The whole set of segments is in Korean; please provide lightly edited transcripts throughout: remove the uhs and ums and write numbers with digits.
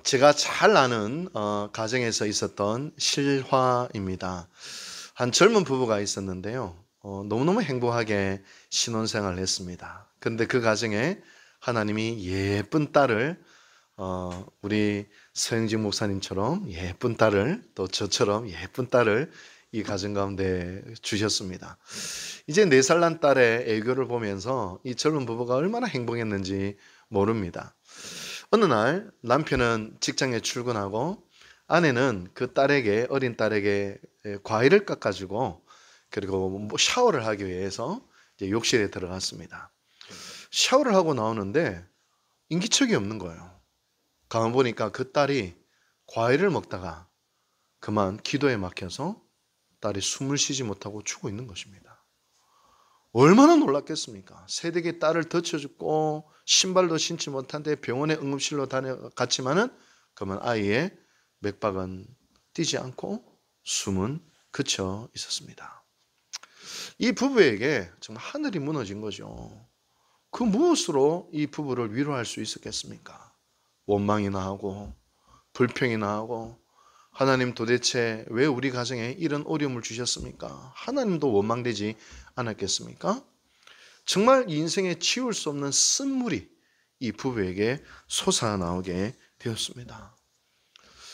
제가 잘 아는 가정에서 있었던 실화입니다. 한 젊은 부부가 있었는데요. 너무너무 행복하게 신혼생활을 했습니다. 그런데 그 가정에 하나님이 예쁜 딸을 우리 서영직 목사님처럼 예쁜 딸을, 또 저처럼 예쁜 딸을 이 가정 가운데 주셨습니다. 이제 4살 난 딸의 애교를 보면서 이 젊은 부부가 얼마나 행복했는지 모릅니다. 어느 날 남편은 직장에 출근하고 아내는 그 딸에게, 어린 딸에게 과일을 깎아주고, 그리고 뭐 샤워를 하기 위해서 이제 욕실에 들어갔습니다. 샤워를 하고 나오는데 인기척이 없는 거예요. 가만 보니까 그 딸이 과일을 먹다가 그만 기도에 막혀서 딸이 숨을 쉬지 못하고 죽어 있는 것입니다. 얼마나 놀랐겠습니까? 새댁의 딸을 덧쳐 죽고 신발도 신지 못한데 병원에 응급실로 다녀갔지만은 그만 아이의 맥박은 뛰지 않고 숨은 그쳐 있었습니다. 이 부부에게 정말 하늘이 무너진 거죠. 그 무엇으로 이 부부를 위로할 수 있었겠습니까? 원망이나 하고 불평이나 하고, 하나님 도대체 왜 우리 가정에 이런 어려움을 주셨습니까? 하나님도 원망되지 않았겠습니까? 정말 인생에 치울 수 없는 쓴물이 이 부부에게 솟아나오게 되었습니다.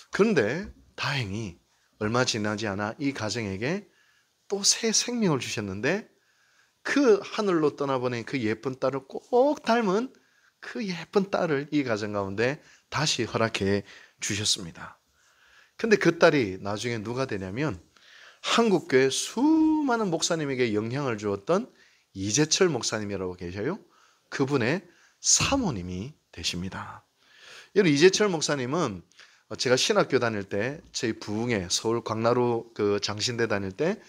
그런데 다행히 얼마 지나지 않아 이 가정에게 또 새 생명을 주셨는데, 그 하늘로 떠나보낸 그 예쁜 딸을 꼭 닮은 그 예쁜 딸을 이 가정 가운데 다시 허락해 주셨습니다. 근데 그 딸이 나중에 누가 되냐면 한국교회 수많은 목사님에게 영향을 주었던 이재철 목사님이라고 계셔요. 그분의 사모님이 되십니다. 여러분, 이재철 목사님은 제가 신학교 다닐 때 저희 부흥회, 서울 광나루 그 장신대 다닐 때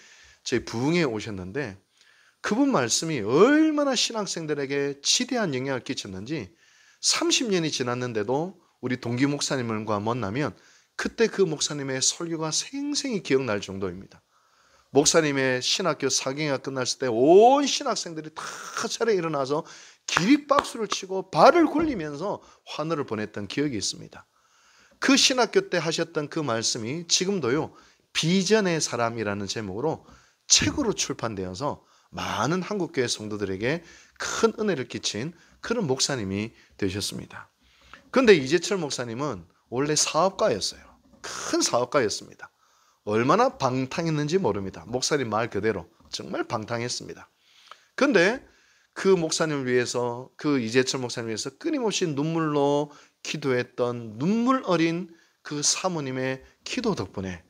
저희 부흥회에 오셨는데, 그분 말씀이 얼마나 신학생들에게 지대한 영향을 끼쳤는지 30년이 지났는데도 우리 동기 목사님과 만나면 그때 그 목사님의 설교가 생생히 기억날 정도입니다. 목사님의 신학교 사경회가 끝났을 때 온 신학생들이 다 차례 일어나서 기립박수를 치고 발을 굴리면서 환호를 보냈던 기억이 있습니다. 그 신학교 때 하셨던 그 말씀이 지금도요, 비전의 사람이라는 제목으로 책으로 출판되어서 많은 한국교회 성도들에게 큰 은혜를 끼친 그런 목사님이 되셨습니다. 그런데 이재철 목사님은 원래 사업가였어요. 큰 사업가였습니다. 얼마나 방탕했는지 모릅니다. 목사님 말 그대로 정말 방탕했습니다. 그런데 그 목사님을 위해서, 그 이재철 목사님을 위해서 끊임없이 눈물로 기도했던 눈물 어린 그 사모님의 기도 덕분에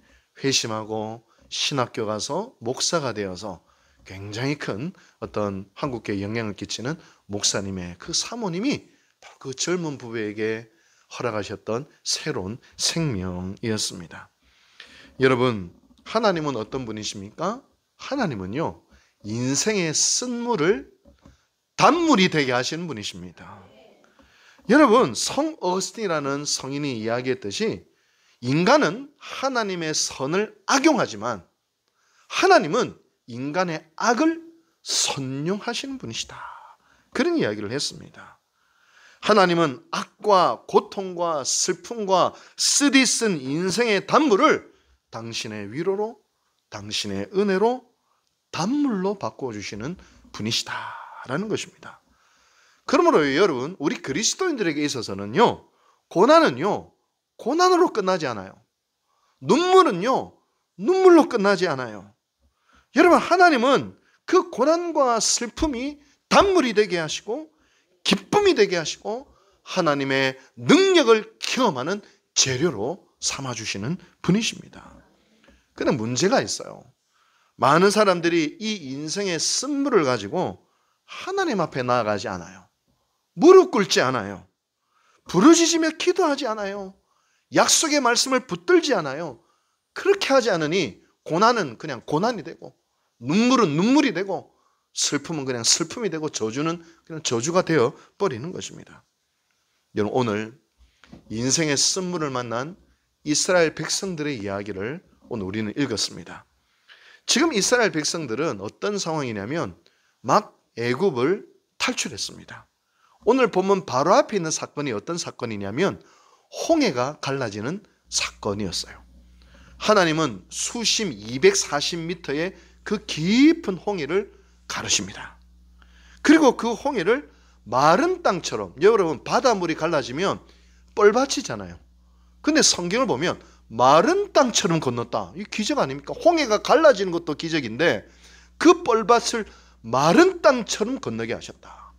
회심하고 신학교 가서 목사가 되어서 굉장히 큰 어떤 한국교회에 영향을 끼치는 목사님의 그 사모님이 바로 그 젊은 부부에게 허락하셨던 새로운 생명이었습니다. 여러분, 하나님은 어떤 분이십니까? 하나님은요, 인생의 쓴물을 단물이 되게 하시는 분이십니다. 여러분, 성 어거스틴이라는 성인이 이야기했듯이 인간은 하나님의 선을 악용하지만 하나님은 인간의 악을 선용하시는 분이시다, 그런 이야기를 했습니다. 하나님은 악과 고통과 슬픔과 쓰디쓴 인생의 단물을 당신의 위로로, 당신의 은혜로 단물로 바꿔주시는 분이시다라는 것입니다. 그러므로 여러분, 우리 그리스도인들에게 있어서는요, 고난은요, 고난으로 끝나지 않아요. 눈물은요, 눈물로 끝나지 않아요. 여러분, 하나님은 그 고난과 슬픔이 단물이 되게 하시고 기쁨이 되게 하시고 하나님의 능력을 경험하는 재료로 삼아주시는 분이십니다. 그런데 문제가 있어요. 많은 사람들이 이 인생의 쓴물을 가지고 하나님 앞에 나아가지 않아요. 무릎 꿇지 않아요. 부르짖으며 기도하지 않아요. 약속의 말씀을 붙들지 않아요. 그렇게 하지 않으니 고난은 그냥 고난이 되고, 눈물은 눈물이 되고, 슬픔은 그냥 슬픔이 되고, 저주는 그냥 저주가 되어 버리는 것입니다. 여러분, 오늘 인생의 쓴물을 만난 이스라엘 백성들의 이야기를 오늘 우리는 읽었습니다. 지금 이스라엘 백성들은 어떤 상황이냐면 막 애굽을 탈출했습니다. 오늘 보면 바로 앞에 있는 사건이 어떤 사건이냐면 홍해가 갈라지는 사건이었어요. 하나님은 수심 240m의 그 깊은 홍해를 가르십니다. 그리고 그 홍해를 마른 땅처럼, 여러분 바닷물이 갈라지면 뻘밭이잖아요. 근데 성경을 보면 마른 땅처럼 건넜다. 이 기적 아닙니까? 홍해가 갈라지는 것도 기적인데 그 뻘밭을 마른 땅처럼 건너게 하셨다.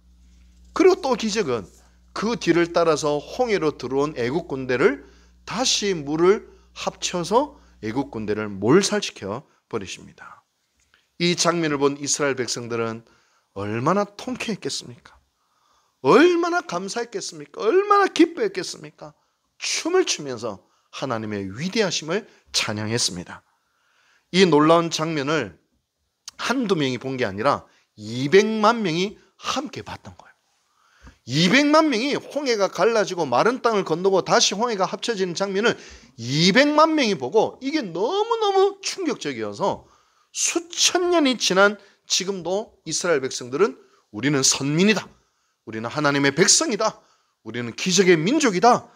그리고 또 기적은 그 뒤를 따라서 홍해로 들어온 애국 군대를 다시 물을 합쳐서 애국 군대를 몰살시켜 버리십니다. 이 장면을 본 이스라엘 백성들은 얼마나 통쾌했겠습니까? 얼마나 감사했겠습니까? 얼마나 기뻐했겠습니까? 춤을 추면서 하나님의 위대하심을 찬양했습니다. 이 놀라운 장면을 한두 명이 본 게 아니라 200만 명이 함께 봤던 거예요. 200만 명이 홍해가 갈라지고 마른 땅을 건너고 다시 홍해가 합쳐지는 장면을 200만 명이 보고 이게 너무너무 충격적이어서 수천 년이 지난 지금도 이스라엘 백성들은 우리는 선민이다. 우리는 하나님의 백성이다. 우리는 기적의 민족이다.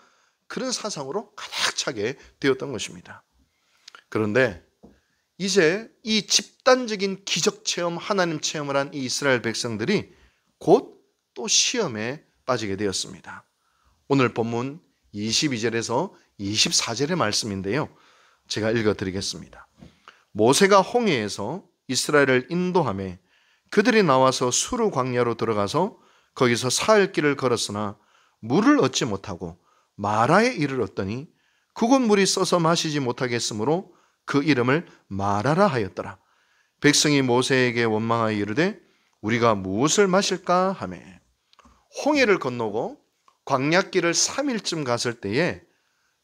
그런 사상으로 가득 차게 되었던 것입니다. 그런데 이제 이 집단적인 기적 체험, 하나님 체험을 한 이 이스라엘 백성들이 곧 또 시험에 빠지게 되었습니다. 오늘 본문 22절에서 24절의 말씀인데요. 제가 읽어드리겠습니다. 모세가 홍해에서 이스라엘을 인도하며 그들이 나와서 수르 광야로 들어가서 거기서 사흘 길을 걸었으나 물을 얻지 못하고 마라에 이르렀더니 그곳 물이 써서 마시지 못하겠으므로 그 이름을 마라라 하였더라. 백성이 모세에게 원망하여 이르되 우리가 무엇을 마실까 하며 홍해를 건너고 광야길을 3일쯤 갔을 때에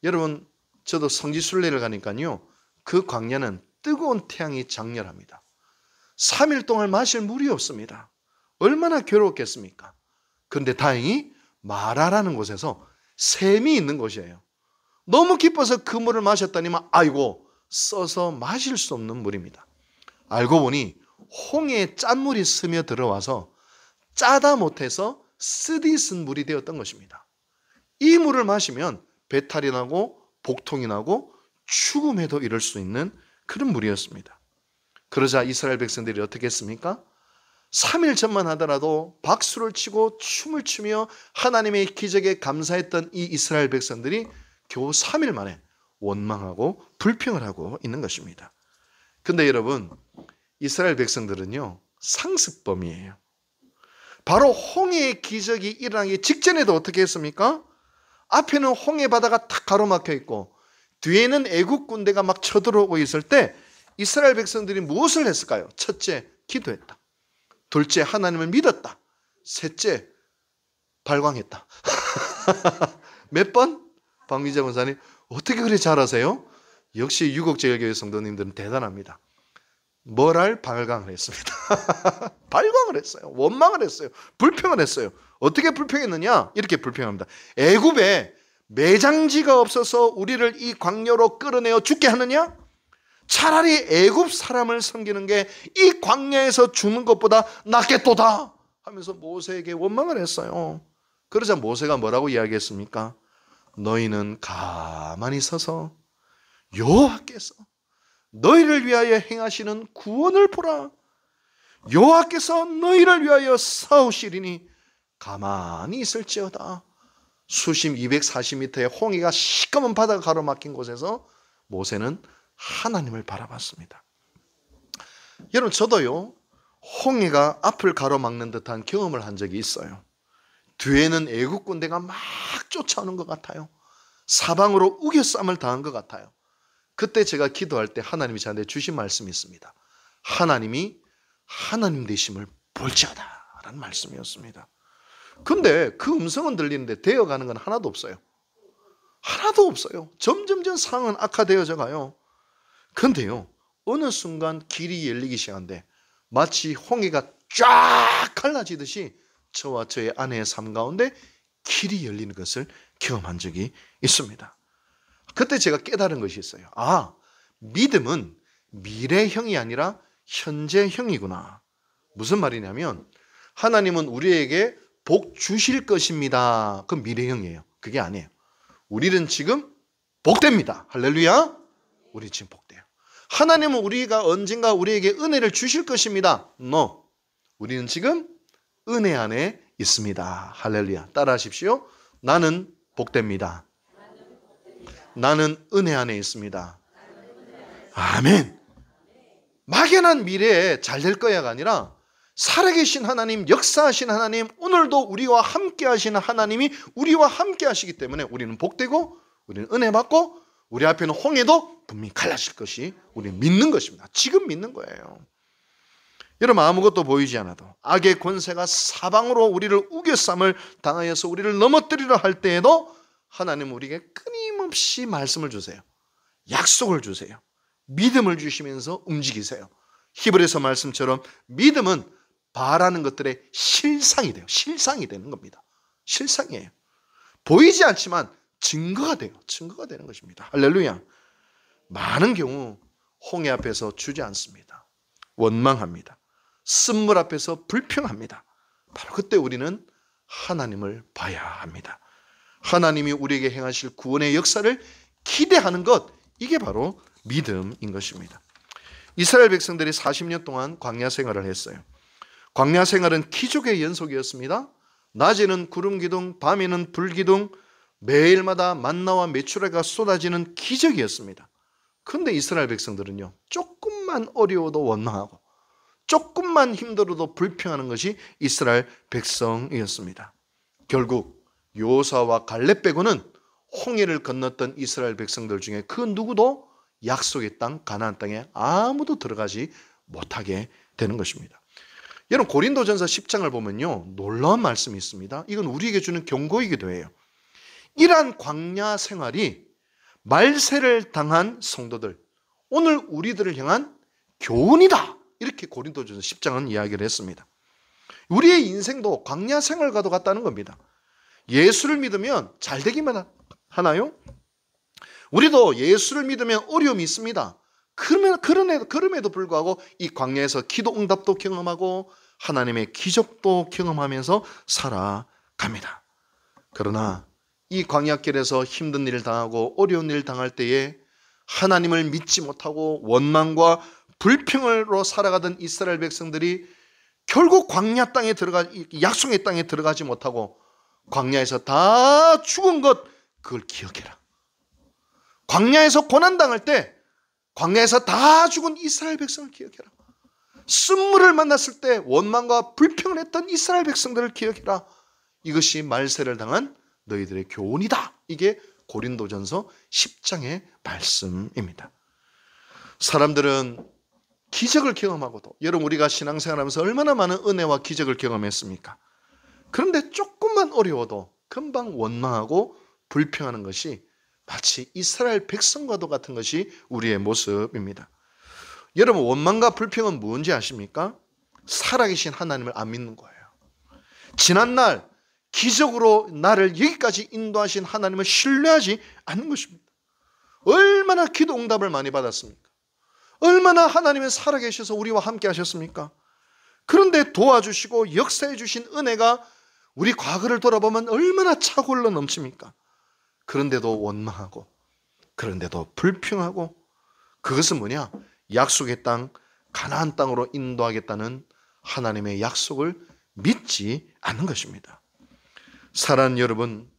여러분 저도 성지순례를 가니까요 그 광야는 뜨거운 태양이 장렬합니다. 3일 동안 마실 물이 없습니다. 얼마나 괴로웠겠습니까? 그런데 다행히 마라라는 곳에서 샘이 있는 곳이에요. 너무 기뻐서 그 물을 마셨더니만 아이고 써서 마실 수 없는 물입니다. 알고 보니 홍해에 짠물이 스며 들어와서 짜다 못해서 쓰디쓴 물이 되었던 것입니다. 이 물을 마시면 배탈이 나고 복통이 나고 죽음에도 이를 수 있는 그런 물이었습니다. 그러자 이스라엘 백성들이 어떻게 했습니까? 3일 전만 하더라도 박수를 치고 춤을 추며 하나님의 기적에 감사했던 이 이스라엘 백성들이 겨우 3일 만에 원망하고 불평을 하고 있는 것입니다. 근데 여러분 이스라엘 백성들은요 상습범이에요. 바로 홍해의 기적이 일어나기 직전에도 어떻게 했습니까? 앞에는 홍해 바다가 탁 가로막혀 있고 뒤에는 애국 군대가 막 쳐들어오고 있을 때 이스라엘 백성들이 무엇을 했을까요? 첫째, 기도했다. 둘째, 하나님을 믿었다. 셋째, 발광했다. 몇 번? 박미자 권사님 어떻게 그렇게 잘하세요? 역시 유국제일교회 성도님들은 대단합니다. 뭐랄 발광을 했습니다. 발광을 했어요. 원망을 했어요. 불평을 했어요. 어떻게 불평했느냐? 이렇게 불평합니다. 애굽에 매장지가 없어서 우리를 이 광야로 끌어내어 죽게 하느냐? 차라리 애굽 사람을 섬기는 게 이 광야에서 죽는 것보다 낫겠도다 하면서 모세에게 원망을 했어요. 그러자 모세가 뭐라고 이야기했습니까? 너희는 가만히 서서 여호와께서 너희를 위하여 행하시는 구원을 보라. 여호와께서 너희를 위하여 싸우시리니 가만히 있을지어다. 수심 240m의 홍해가 시꺼먼 바다가 가로막힌 곳에서 모세는 하나님을 바라봤습니다. 여러분 저도요 홍해가 앞을 가로막는 듯한 경험을 한 적이 있어요. 뒤에는 애국 군대가 막 쫓아오는 것 같아요. 사방으로 우겨쌈을 당한 것 같아요. 그때 제가 기도할 때 하나님이 저한테 주신 말씀이 있습니다. 하나님이 하나님 되심을 볼지어다 라는 말씀이었습니다. 근데 그 음성은 들리는데 되어가는 건 하나도 없어요. 하나도 없어요. 점점점 상황은 악화되어져 가요. 근데요 어느 순간 길이 열리기 시작한데 마치 홍해가 쫙 갈라지듯이 저와 저의 아내의 삶 가운데 길이 열리는 것을 경험한 적이 있습니다. 그때 제가 깨달은 것이 있어요. 아, 믿음은 미래형이 아니라 현재형이구나. 무슨 말이냐면 하나님은 우리에게 복 주실 것입니다. 그건 미래형이에요. 그게 아니에요. 우리는 지금 복됩니다. 할렐루야. 우리 지금 복돼요. 하나님은 우리가 언젠가 우리에게 은혜를 주실 것입니다. No. 우리는 지금 은혜 안에 있습니다. 할렐루야. 따라하십시오. 나는 복됩니다. 나는 은혜 안에 있습니다. 아멘. 막연한 미래에 잘 될 거야가 아니라 살아계신 하나님, 역사하신 하나님, 오늘도 우리와 함께 하시는 하나님이 우리와 함께 하시기 때문에 우리는 복되고 우리는 은혜 받고 우리 앞에는 홍해도 분명히 갈라질 것이 우리는 믿는 것입니다. 지금 믿는 거예요. 여러분, 아무것도 보이지 않아도 악의 권세가 사방으로 우리를 우겨쌈을 당하여서 우리를 넘어뜨리려 할 때에도 하나님은 우리에게 끊임없이 말씀을 주세요. 약속을 주세요. 믿음을 주시면서 움직이세요. 히브리서 말씀처럼 믿음은 바라는 것들의 실상이 돼요. 실상이 되는 겁니다. 실상이에요. 보이지 않지만 증거가 돼요. 증거가 되는 것입니다. 할렐루야. 많은 경우 홍해 앞에서 주지 않습니다. 원망합니다. 쓴물 앞에서 불평합니다. 바로 그때 우리는 하나님을 봐야 합니다. 하나님이 우리에게 행하실 구원의 역사를 기대하는 것, 이게 바로 믿음인 것입니다. 이스라엘 백성들이 40년 동안 광야 생활을 했어요. 광야 생활은 기적의 연속이었습니다. 낮에는 구름 기둥, 밤에는 불 기둥, 매일마다 만나와 메추라기가 쏟아지는 기적이었습니다. 그런데 이스라엘 백성들은요, 조금만 어려워도 원망하고 조금만 힘들어도 불평하는 것이 이스라엘 백성이었습니다. 결국 요사와 갈렙 빼고는 홍해를 건넜던 이스라엘 백성들 중에 그 누구도 약속의 땅 가나안 땅에 아무도 들어가지 못하게 되는 것입니다. 여러분, 고린도전서 10장을 보면요, 놀라운 말씀이 있습니다. 이건 우리에게 주는 경고이기도 해요. 이러한 광야 생활이 말세를 당한 성도들, 오늘 우리들을 향한 교훈이다, 이렇게 고린도전서 10장은 이야기를 했습니다. 우리의 인생도 광야 생활과도 같다는 겁니다. 예수를 믿으면 잘 되기만 하나요? 우리도 예수를 믿으면 어려움이 있습니다. 그럼에도 불구하고 이 광야에서 기도 응답도 경험하고 하나님의 기적도 경험하면서 살아갑니다. 그러나 이 광야길에서 힘든 일을 당하고 어려운 일을 당할 때에 하나님을 믿지 못하고 원망과 불평으로 살아가던 이스라엘 백성들이 결국 광야 땅에 약속의 땅에 들어가지 못하고 광야에서 다 죽은 것, 그걸 기억해라. 광야에서 고난당할 때 광야에서 다 죽은 이스라엘 백성을 기억해라. 쓴물을 만났을 때 원망과 불평을 했던 이스라엘 백성들을 기억해라. 이것이 말세를 당한 너희들의 교훈이다. 이게 고린도전서 10장의 말씀입니다. 사람들은 기적을 경험하고도, 여러분, 우리가 신앙생활하면서 얼마나 많은 은혜와 기적을 경험했습니까? 그런데 조금만 어려워도 금방 원망하고 불평하는 것이 마치 이스라엘 백성과도 같은 것이 우리의 모습입니다. 여러분, 원망과 불평은 뭔지 아십니까? 살아계신 하나님을 안 믿는 거예요. 지난날 기적으로 나를 여기까지 인도하신 하나님을 신뢰하지 않는 것입니다. 얼마나 기도 응답을 많이 받았습니까? 얼마나 하나님은 살아계셔서 우리와 함께 하셨습니까? 그런데 도와주시고 역사해 주신 은혜가 우리 과거를 돌아보면 얼마나 차고 흘러 넘칩니까? 그런데도 원망하고, 그런데도 불평하고, 그것은 뭐냐? 약속의 땅, 가나안 땅으로 인도하겠다는 하나님의 약속을 믿지 않는 것입니다. 사랑하는 여러분,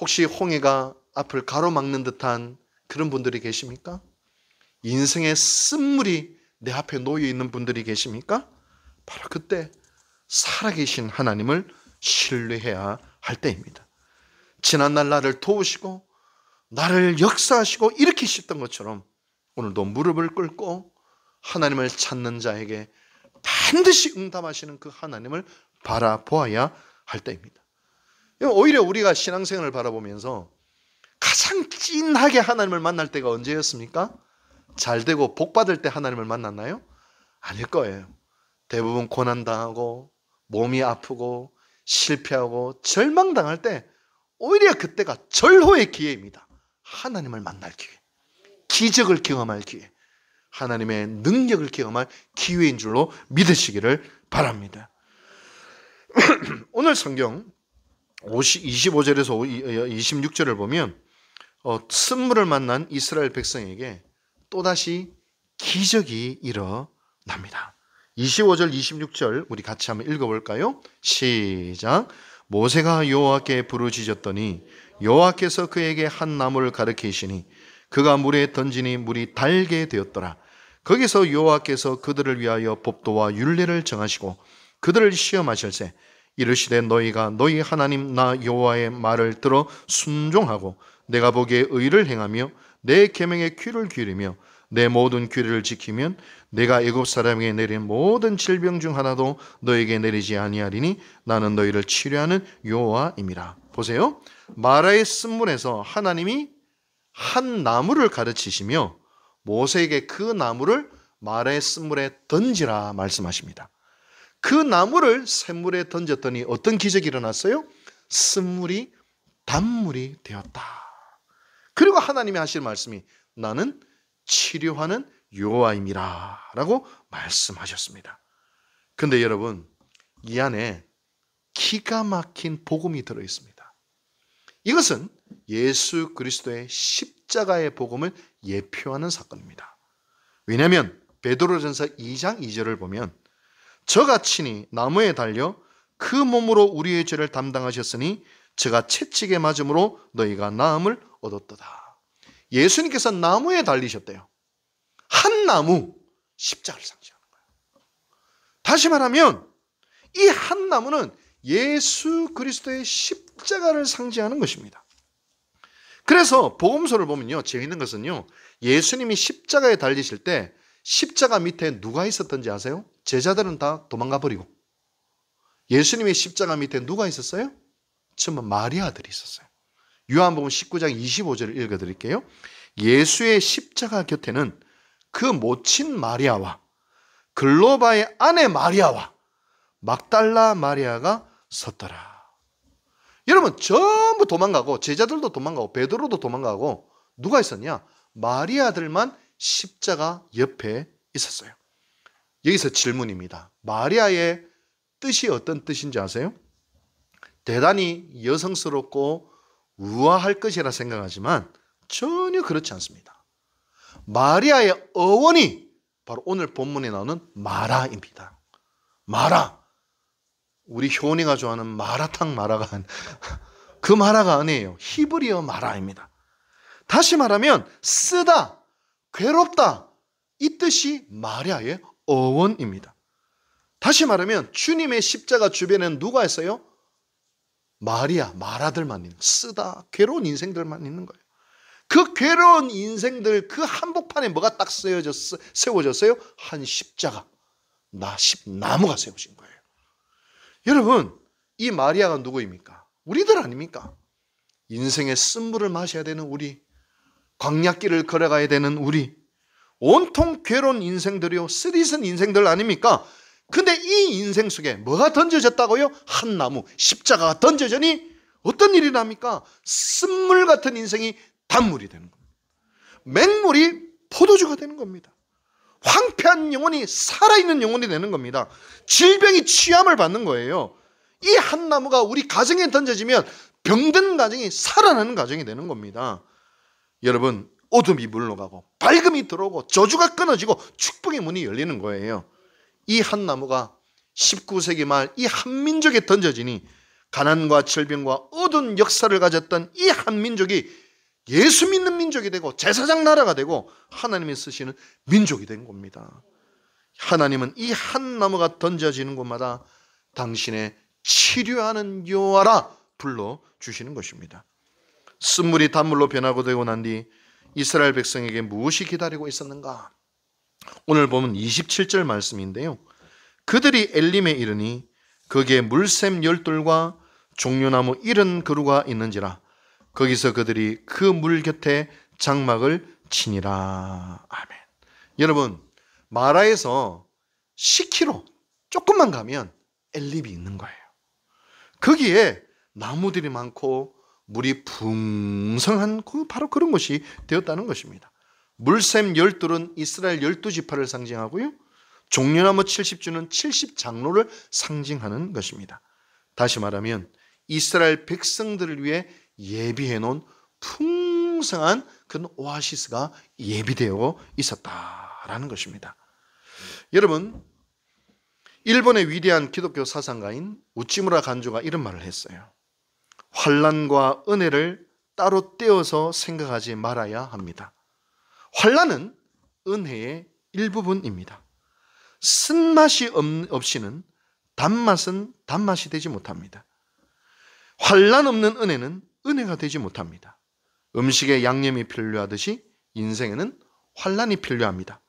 혹시 홍해가 앞을 가로막는 듯한 그런 분들이 계십니까? 인생의 쓴물이 내 앞에 놓여 있는 분들이 계십니까? 바로 그때 살아계신 하나님을 신뢰해야 할 때입니다. 지난날 나를 도우시고 나를 역사하시고 일으키셨던 것처럼 오늘도 무릎을 꿇고 하나님을 찾는 자에게 반드시 응답하시는 그 하나님을 바라보아야 할 때입니다. 오히려 우리가 신앙생활을 바라보면서 가장 찐하게 하나님을 만날 때가 언제였습니까? 잘 되고 복 받을 때 하나님을 만났나요? 아닐 거예요. 대부분 고난당하고 몸이 아프고 실패하고 절망당할 때 오히려 그때가 절호의 기회입니다. 하나님을 만날 기회, 기적을 경험할 기회, 하나님의 능력을 경험할 기회인 줄로 믿으시기를 바랍니다. 오늘 성경 25절에서 26절을 보면 쓴물을 만난 이스라엘 백성에게 또다시 기적이 일어납니다. 25절 26절 우리 같이 한번 읽어볼까요? 시작. 모세가 여호와께 부르짖었더니 여호와께서 그에게 한 나무를 가르치시니 그가 물에 던지니 물이 달게 되었더라. 거기서 여호와께서 그들을 위하여 법도와 율례를 정하시고 그들을 시험하실세 이르시되 너희가 너희 하나님 나 여호와의 말을 들어 순종하고 내가 보기에 의를 행하며 내 계명에 귀를 기울이며 내 모든 규례를 지키면 내가 애굽 사람에게 내린 모든 질병 중 하나도 너에게 내리지 아니하리니 나는 너희를 치료하는 여호와임이라. 보세요. 마라의 쓴물에서 하나님이 한 나무를 가르치시며 모세에게 그 나무를 마라의 쓴물에 던지라 말씀하십니다. 그 나무를 샘물에 던졌더니 어떤 기적이 일어났어요? 쓴물이 단물이 되었다. 그리고 하나님이 하실 말씀이 나는 치료하는 여호와임이라 라고 말씀하셨습니다. 근데 여러분, 이 안에 기가 막힌 복음이 들어있습니다. 이것은 예수 그리스도의 십자가의 복음을 예표하는 사건입니다. 왜냐하면 베드로전서 2장 2절을 보면 저가 친히 나무에 달려 그 몸으로 우리의 죄를 담당하셨으니 저가 채찍에 맞음으로 너희가 나음을 얻었도다. 예수님께서 나무에 달리셨대요. 한 나무, 십자가를 상징하는 거예요. 다시 말하면 이 한 나무는 예수 그리스도의 십자가를 상징하는 것입니다. 그래서 복음서를 보면요, 재미있는 것은요, 예수님이 십자가에 달리실 때 십자가 밑에 누가 있었던지 아세요? 제자들은 다 도망가 버리고 예수님의 십자가 밑에 누가 있었어요? 전부 마리아들이 있었어요. 요한복음 19장 25절을 읽어드릴게요. 예수의 십자가 곁에는 그 모친 마리아와 글로바의 아내 마리아와 막달라 마리아가 섰더라. 여러분, 전부 도망가고 제자들도 도망가고 베드로도 도망가고 누가 있었냐? 마리아들만 십자가 옆에 있었어요. 여기서 질문입니다. 마리아의 뜻이 어떤 뜻인지 아세요? 대단히 여성스럽고 우아할 것이라 생각하지만 전혀 그렇지 않습니다. 마리아의 어원이 바로 오늘 본문에 나오는 마라입니다. 마라. 우리 효원이가 좋아하는 마라탕 마라가 그 마라가 아니에요. 히브리어 마라입니다. 다시 말하면 쓰다, 괴롭다, 이 뜻이 마리아의 어원입니다. 다시 말하면 주님의 십자가 주변에는 누가 있어요? 마리아, 마라들만 있는, 쓰다, 괴로운 인생들만 있는 거예요. 그 괴로운 인생들 그 한복판에 뭐가 딱 세워졌어요? 한 십자가, 나무가 세워진 거예요. 여러분, 이 마리아가 누구입니까? 우리들 아닙니까? 인생의 쓴물을 마셔야 되는 우리, 광야길을 걸어가야 되는 우리, 온통 괴로운 인생들이요, 쓰디쓴 인생들 아닙니까? 근데 이 인생 속에 뭐가 던져졌다고요? 한 나무, 십자가가 던져져니 어떤 일이 납니까? 쓴물 같은 인생이 단물이 되는 겁니다. 맹물이 포도주가 되는 겁니다. 황폐한 영혼이 살아있는 영혼이 되는 겁니다. 질병이 취함을 받는 거예요. 이 한 나무가 우리 가정에 던져지면 병든 가정이 살아나는 가정이 되는 겁니다. 여러분, 어둠이 물러가고 밝음이 들어오고 저주가 끊어지고 축복의 문이 열리는 거예요. 이 한 나무가 19세기 말 이 한민족에 던져지니 가난과 질병과 어두운 역사를 가졌던 이 한민족이 예수 믿는 민족이 되고 제사장 나라가 되고 하나님이 쓰시는 민족이 된 겁니다. 하나님은 이 한 나무가 던져지는 곳마다 당신의 치료하는 여호와라 불러주시는 것입니다. 쓴물이 단물로 변하고 되고 난 뒤 이스라엘 백성에게 무엇이 기다리고 있었는가? 오늘 보면 27절 말씀인데요, 그들이 엘림에 이르니 거기에 물샘 12돌과 종려나무 70그루가 있는지라 거기서 그들이 그 물 곁에 장막을 치니라. 아멘. 여러분, 마라에서 10km 조금만 가면 엘림이 있는 거예요. 거기에 나무들이 많고 물이 풍성한 바로 그런 곳이 되었다는 것입니다. 물샘 12돌은 이스라엘 12지파를 상징하고요, 종려나무 70주는 70장로를 상징하는 것입니다. 다시 말하면 이스라엘 백성들을 위해 예비해 놓은 풍성한 그런 오아시스가 예비되어 있었다라는 것입니다. 여러분, 일본의 위대한 기독교 사상가인 우치무라 간조가 이런 말을 했어요. 환난과 은혜를 따로 떼어서 생각하지 말아야 합니다. 환난은 은혜의 일부분입니다. 쓴맛이 없이는 단맛은 단맛이 되지 못합니다. 환난 없는 은혜는 은혜가 되지 못합니다. 음식에 양념이 필요하듯이 인생에는 환난이 필요합니다.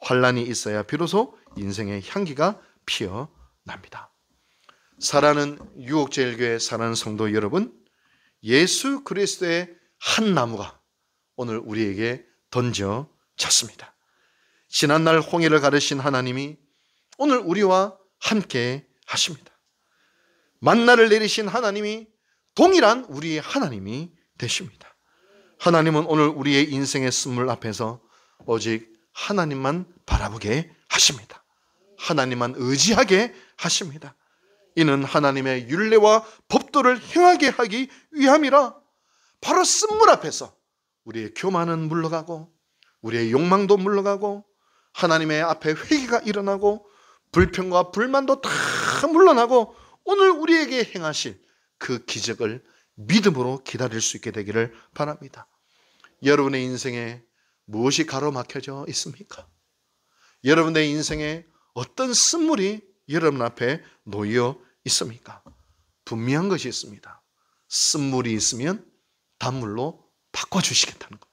환난이 있어야 비로소 인생의 향기가 피어납니다. 사랑하는 유옥제일교회 사랑하는 성도 여러분, 예수 그리스도의 한 나무가 오늘 우리에게 던져졌습니다. 지난날 홍해를 가르신 하나님이 오늘 우리와 함께 하십니다. 만나를 내리신 하나님이 동일한 우리의 하나님이 되십니다. 하나님은 오늘 우리의 인생의 쓴물 앞에서 오직 하나님만 바라보게 하십니다. 하나님만 의지하게 하십니다. 이는 하나님의 율례와 법도를 행하게 하기 위함이라. 바로 쓴물 앞에서 우리의 교만은 물러가고 우리의 욕망도 물러가고 하나님의 앞에 회개가 일어나고 불평과 불만도 다 물러나고 오늘 우리에게 행하실 그 기적을 믿음으로 기다릴 수 있게 되기를 바랍니다. 여러분의 인생에 무엇이 가로막혀져 있습니까? 여러분의 인생에 어떤 쓴물이 여러분 앞에 놓여 있습니까? 분명한 것이 있습니다. 쓴물이 있으면 단물로 바꿔주시겠다는 겁니다.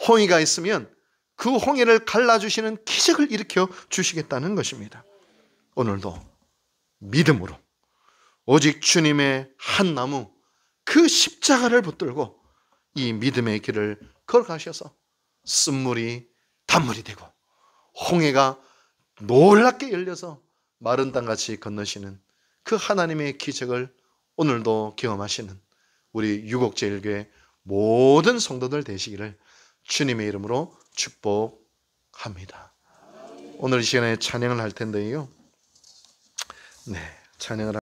홍해가 있으면 그 홍해를 갈라주시는 기적을 일으켜 주시겠다는 것입니다. 오늘도 믿음으로 오직 주님의 한 나무 그 십자가를 붙들고 이 믿음의 길을 걸어가셔서 쓴물이 단물이 되고 홍해가 놀랍게 열려서 마른 땅같이 건너시는 그 하나님의 기적을 오늘도 경험하시는 우리 유곡제일교회 모든 성도들 되시기를 주님의 이름으로 축복합니다. 오늘 이 시간에 찬양을 할 텐데요. 네, 찬양을